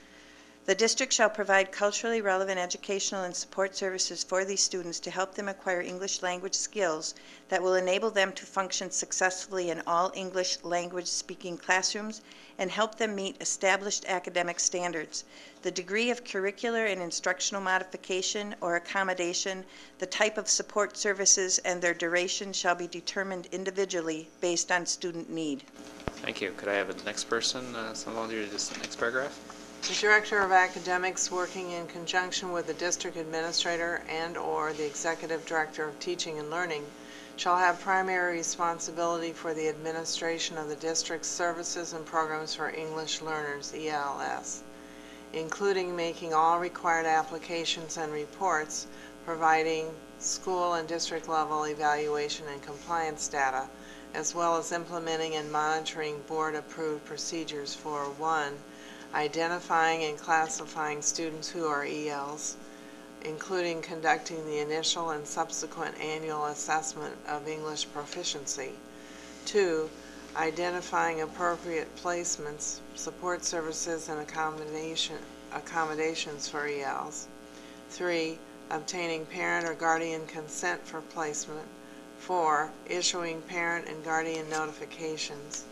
L: The district shall provide culturally relevant educational and support services for these students to help them acquire English language skills that will enable them to function successfully in all English language speaking classrooms and help them meet established academic standards. The degree of curricular and instructional modification or accommodation, the type of support services, and their duration shall be determined individually based on student need.
B: Thank you. Could I have the next person, someone volunteer to do the next paragraph?
I: The Director of Academics, working in conjunction with the district administrator and/or the Executive Director of Teaching and Learning, shall have primary responsibility for the administration of the district's services and programs for English learners, ELS, including making all required applications and reports, providing school and district level evaluation and compliance data, as well as implementing and monitoring board-approved procedures for 1, identifying and classifying students who are ELs, including conducting the initial and subsequent annual assessment of English proficiency. 2, identifying appropriate placements, support services, and accommodations for ELs. 3, obtaining parent or guardian consent for placement. 4, issuing parent and guardian notifications.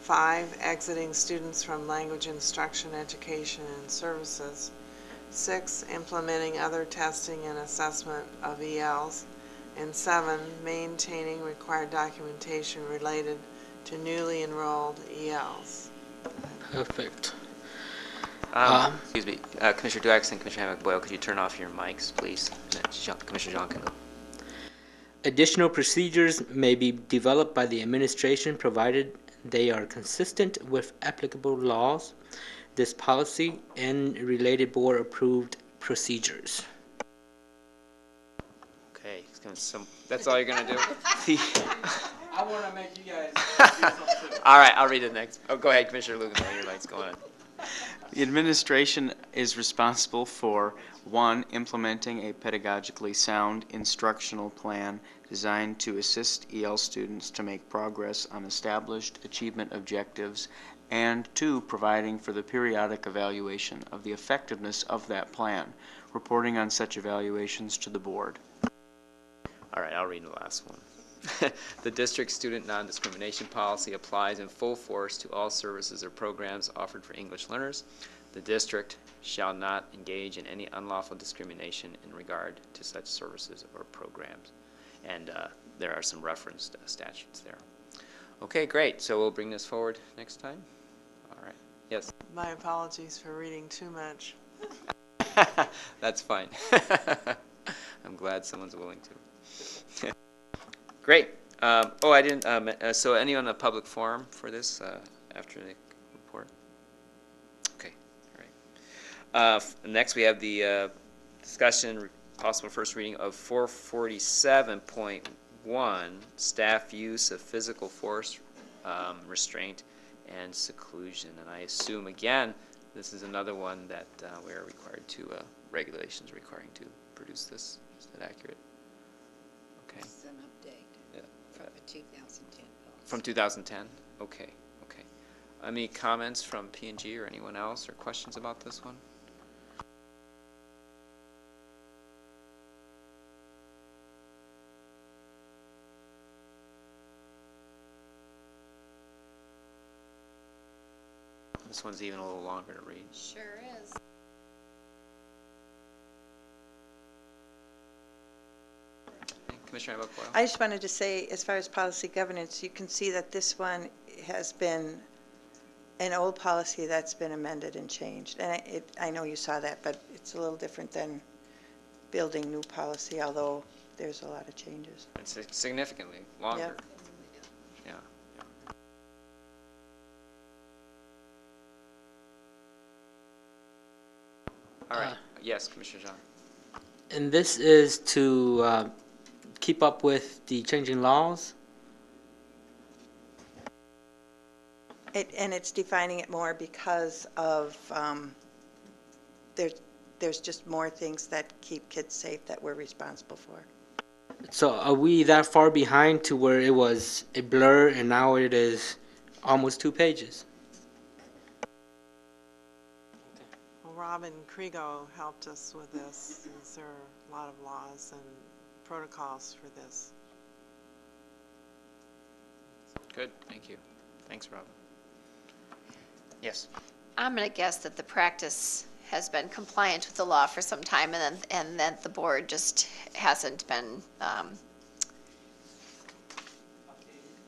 I: 5, exiting students from language instruction, education, and services. 6, implementing other testing and assessment of ELs. And 7, maintaining required documentation related to newly enrolled ELs.
J: Perfect.
B: Excuse me, Commissioner Dux and Commissioner Boyle, could you turn off your mics, please? Commissioner John can go.
J: Additional procedures may be developed by the administration provided they are consistent with applicable laws, this policy, and related board-approved procedures.
B: Okay, that's all you're going to do?
N: I want to make you guys do something.
B: All right, I'll read the next. Oh, go ahead, Commissioner Lugan, your lights go on.
N: The administration is responsible for 1, implementing a pedagogically sound instructional plan designed to assist EL students to make progress on established achievement objectives, and 2, providing for the periodic evaluation of the effectiveness of that plan, reporting on such evaluations to the board.
B: All right, I'll read the last one. The district student non-discrimination policy applies in full force to all services or programs offered for English learners. The district shall not engage in any unlawful discrimination in regard to such services or programs. And there are some referenced statutes there. Okay, great. So we'll bring this forward next time. All right. Yes?
I: My apologies for reading too much.
B: That's fine. I'm glad someone's willing to. Great. I didn't. So anyone in a public forum for this after the report? Okay. All right. Next, we have the discussion, possible first reading of 447.1, staff use of physical force, restraint, and seclusion. And I assume again, this is another one that we are required to regulations requiring to produce this. Is that accurate? Okay.
P: It's an update from the 2010 policy.
B: From 2010? Okay, okay. Any comments from P&G or anyone else or questions about this one? This one's even a little longer to read.
K: Sure is.
B: Commissioner Boyle.
L: I just wanted to say, as far as policy governance, you can see that this one has been an old policy that's been amended and changed. And I know you saw that, but it's a little different than building new policy, although there's a lot of changes.
B: It's significantly longer.
L: Yep.
B: Yeah. All right. Yes, Commissioner John.
J: And this is to keep up with the changing laws?
L: And it's defining it more because of there's just more things that keep kids safe that we're responsible for.
J: So are we that far behind to where it was a blur and now it is almost 2 pages?
I: Well, Robin Kriego helped us with this. There are a lot of laws and protocols for this.
B: Good, thank you. Thanks, Robin. Yes.
K: I'm going to guess that the practice has been compliant with the law for some time, and that the board just hasn't been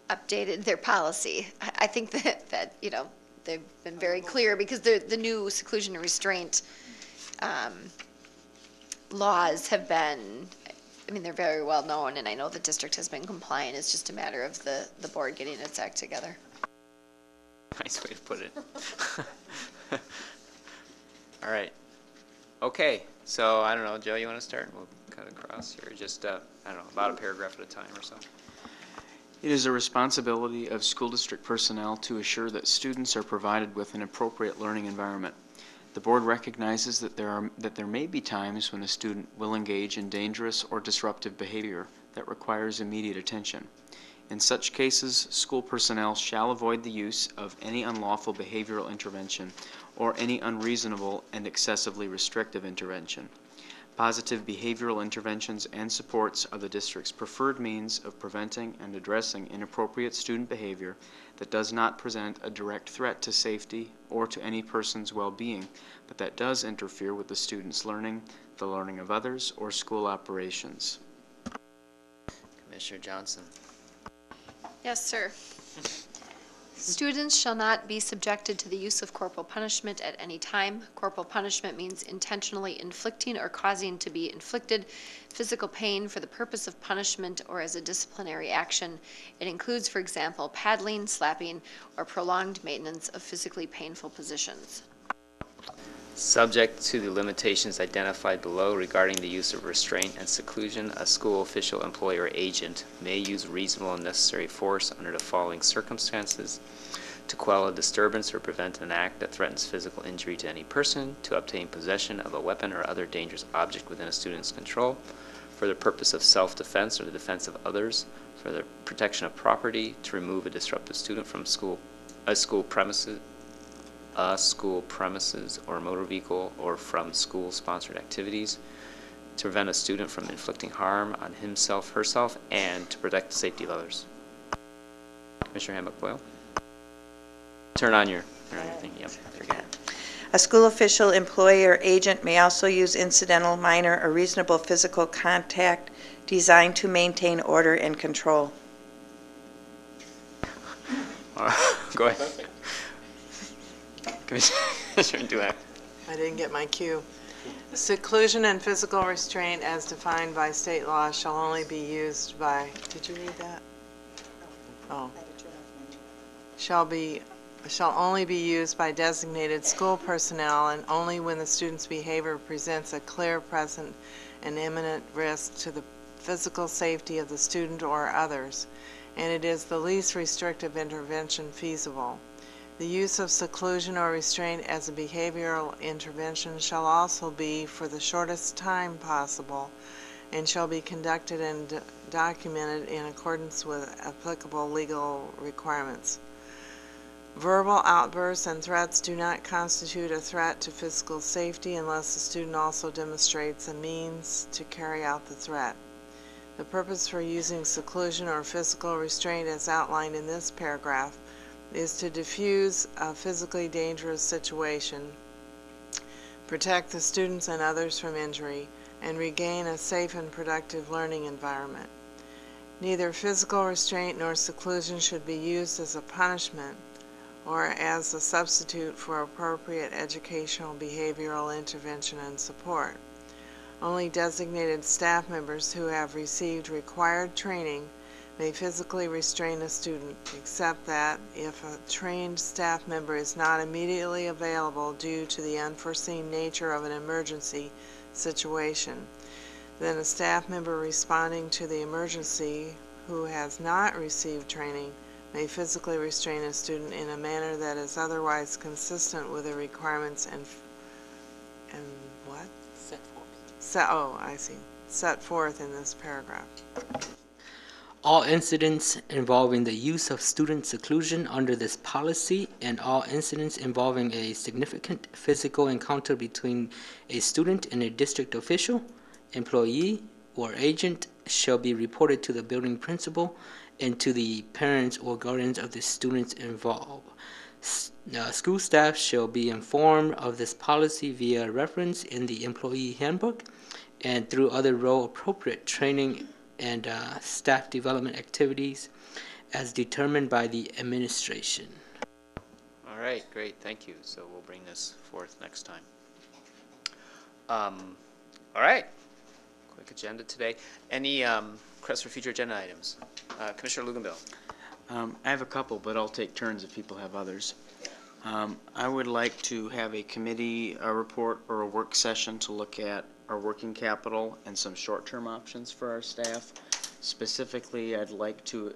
K: updated their policy. I think that you know, they've been very clear, because the new seclusion and restraint laws have been, I mean, they're very well known, and I know the district has been compliant. It's just a matter of the board getting its act together.
B: Nice way to put it. All right. Okay, so I don't know, Joe, you want to start? We'll cut across here, just, I don't know, about a paragraph at a time or so.
N: It is a responsibility of school district personnel to assure that students are provided with an appropriate learning environment. The board recognizes that there may be times when a student will engage in dangerous or disruptive behavior that requires immediate attention. In such cases, school personnel shall avoid the use of any unlawful behavioral intervention or any unreasonable and excessively restrictive intervention. Positive behavioral interventions and supports are the district's preferred means of preventing and addressing inappropriate student behavior that does not present a direct threat to safety or to any person's well-being, but that does interfere with the student's learning, the learning of others, or school operations.
B: Commissioner Johnson.
K: Yes, sir. Students shall not be subjected to the use of corporal punishment at any time. Corporal punishment means intentionally inflicting or causing to be inflicted physical pain for the purpose of punishment or as a disciplinary action. It includes, for example, paddling, slapping, or prolonged maintenance of physically painful positions.
B: Subject to the limitations identified below regarding the use of restraint and seclusion, a school official, employee, or agent may use reasonable and necessary force under the following circumstances: to quell a disturbance or prevent an act that threatens physical injury to any person, to obtain possession of a weapon or other dangerous object within a student's control, for the purpose of self-defense or the defense of others, for the protection of property, to remove a disruptive student from a school premises or motor vehicle, or from school-sponsored activities, to prevent a student from inflicting harm on himself, herself, and to protect the safety of others. Commissioner Hammock-Boyle? Turn on your thing. Yep, there you go.
L: A school official, employee, or agent may also use incidental, minor, or reasonable physical contact designed to maintain order and control.
B: Go ahead. Commissioner Dulac.
I: I didn't get my cue. Seclusion and physical restraint as defined by state law shall only be used by, did you read that? Oh. Shall only be used by designated school personnel, and only when the student's behavior presents a clear, present, and imminent risk to the physical safety of the student or others, and it is the least restrictive intervention feasible. The use of seclusion or restraint as a behavioral intervention shall also be for the shortest time possible, and shall be conducted and documented in accordance with applicable legal requirements. Verbal outbursts and threats do not constitute a threat to physical safety unless the student also demonstrates a means to carry out the threat. The purpose for using seclusion or physical restraint as outlined in this paragraph is to diffuse a physically dangerous situation, protect the students and others from injury, and regain a safe and productive learning environment. Neither physical restraint nor seclusion should be used as a punishment or as a substitute for appropriate educational behavioral intervention and support. Only designated staff members who have received required training may physically restrain a student, except that if a trained staff member is not immediately available due to the unforeseen nature of an emergency situation, then a staff member responding to the emergency who has not received training may physically restrain a student in a manner that is otherwise consistent with the requirements and what?
O: Set forth.
I: Oh, I see. set forth in this paragraph.
J: All incidents involving the use of student seclusion under this policy and all incidents involving a significant physical encounter between a student and a district official, employee, or agent shall be reported to the building principal and to the parents or guardians of the students involved. School staff shall be informed of this policy via reference in the employee handbook and through other role-appropriate training and staff development activities as determined by the administration.
B: All right, great, thank you. So we'll bring this forth next time. All right, quick agenda today. Any requests for future agenda items? Commissioner Luganville.
N: I have a couple, but I'll take turns if people have others. I would like to have a committee report or a work session to look at our working capital and some short-term options for our staff. Specifically, I'd like to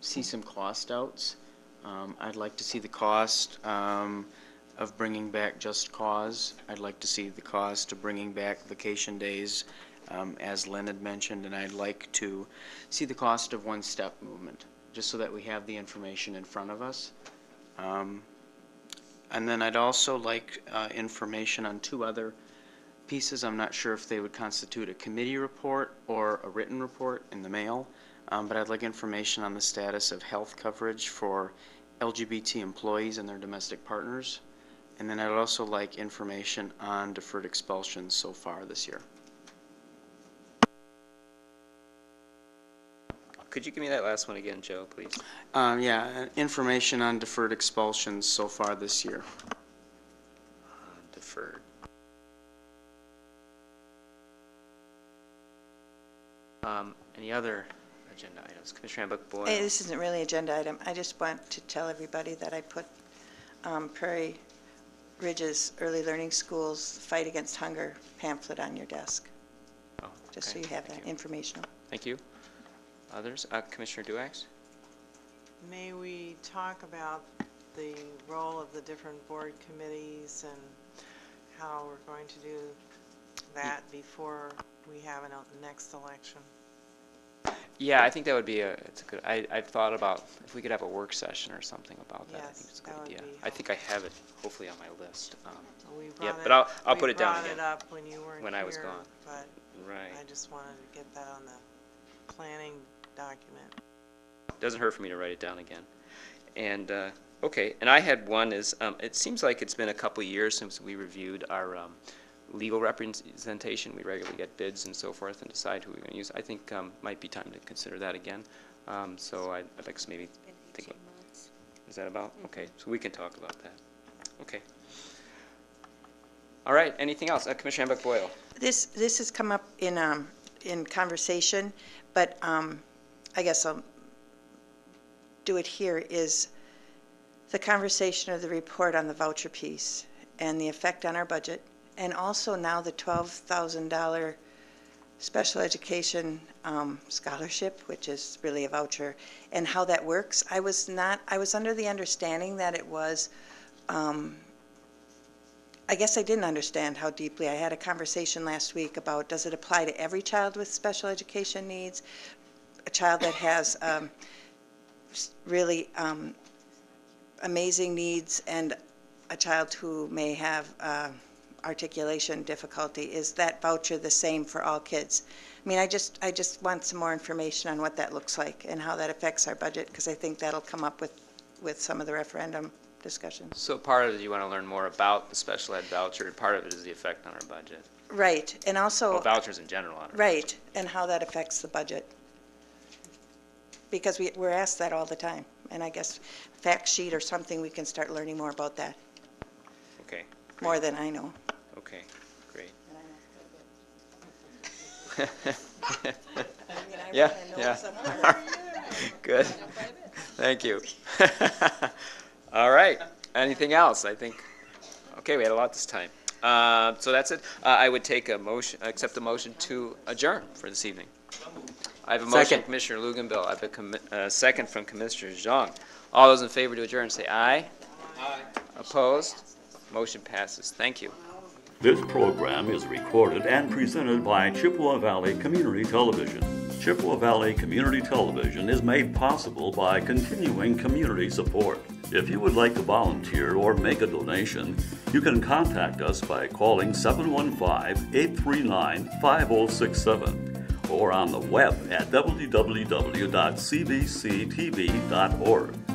N: see some cost outs. I'd like to see the cost of bringing back Just Cause. I'd like to see the cost of bringing back vacation days, as Lynn had mentioned, and I'd like to see the cost of one-step movement, just so that we have the information in front of us. And then I'd also like information on two other pieces. I'm not sure if they would constitute a committee report or a written report in the mail, but I'd like information on the status of health coverage for LGBT employees and their domestic partners. And then I'd also like information on deferred expulsions so far this year.
B: Could you give me that last one again, Joe, please?
N: Yeah, information on deferred expulsions so far this year.
B: Deferred. Any other agenda items? Commissioner Hambuck-Boyle.
L: Hey, this isn't really an agenda item. I just want to tell everybody that I put Prairie Ridge's Early Learning Schools Fight Against Hunger pamphlet on your desk.
B: Oh,
L: just so
B: okay.
L: you have that informational.
B: Thank you. Others? Commissioner Duax?
I: May we talk about the role of the different board committees and how we're going to do that before we have a next election?
B: Yeah, I think that would be it's a good, I've thought about if we could have a work session or something about that.
I: Yes,
B: I think it's a good
I: that would
B: idea.
I: be
B: I think I have it hopefully on my list.
I: Yeah,
B: but I'll put it down again.
I: We brought it up when you weren't
B: when
I: here,
B: I was gone.
I: But
B: right.
I: I just wanted to get that on the planning document.
B: Doesn't hurt for me to write it down again. And okay, and I had one is it seems like it's been a couple years since we reviewed our legal representation. We regularly get bids and so forth and decide who we're going to use. I think might be time to consider that again. So I'd like to maybe think about, is that about? Okay, so we can talk about that. Okay. All right, anything else? Commissioner Hambuck-Boyle.
L: This has come up in conversation, but I guess I'll do it here, is the conversation of the report on the voucher piece and the effect on our budget, and also now the $12,000 special education scholarship, which is really a voucher, and how that works. I was under the understanding that it was, I guess I didn't understand how deeply. I had a conversation last week about, does it apply to every child with special education needs, a child that has really amazing needs, and a child who may have articulation difficulty? Is that voucher the same for all kids? I mean, I just want some more information on what that looks like and how that affects our budget, because I think that'll come up with some of the referendum discussions.
B: So part of it, you want to learn more about the special ed voucher, and part of it is the effect on our budget.
L: Right, and also
B: well, vouchers in general on our
L: right,
B: budget.
L: And how that affects the budget, because we're asked that all the time, and I guess fact sheet or something, we can start learning more about that.
B: Okay. Great.
L: More than I know.
B: Okay, great. Yeah, yeah. Good. Thank you. All right. Anything else? I think. Okay, we had a lot this time. So that's it. I would take a motion, accept a motion to adjourn for this evening. I have a motion from Commissioner Luganville. I have a second from Commissioner Zhang. All those in favor to adjourn say aye. Aye. Opposed? Motion passes. Thank you.
A: This program is recorded and presented by Chippewa Valley Community Television. Chippewa Valley Community Television is made possible by continuing community support. If you would like to volunteer or make a donation, you can contact us by calling 715-839-5067 or on the web at www.cbctv.org.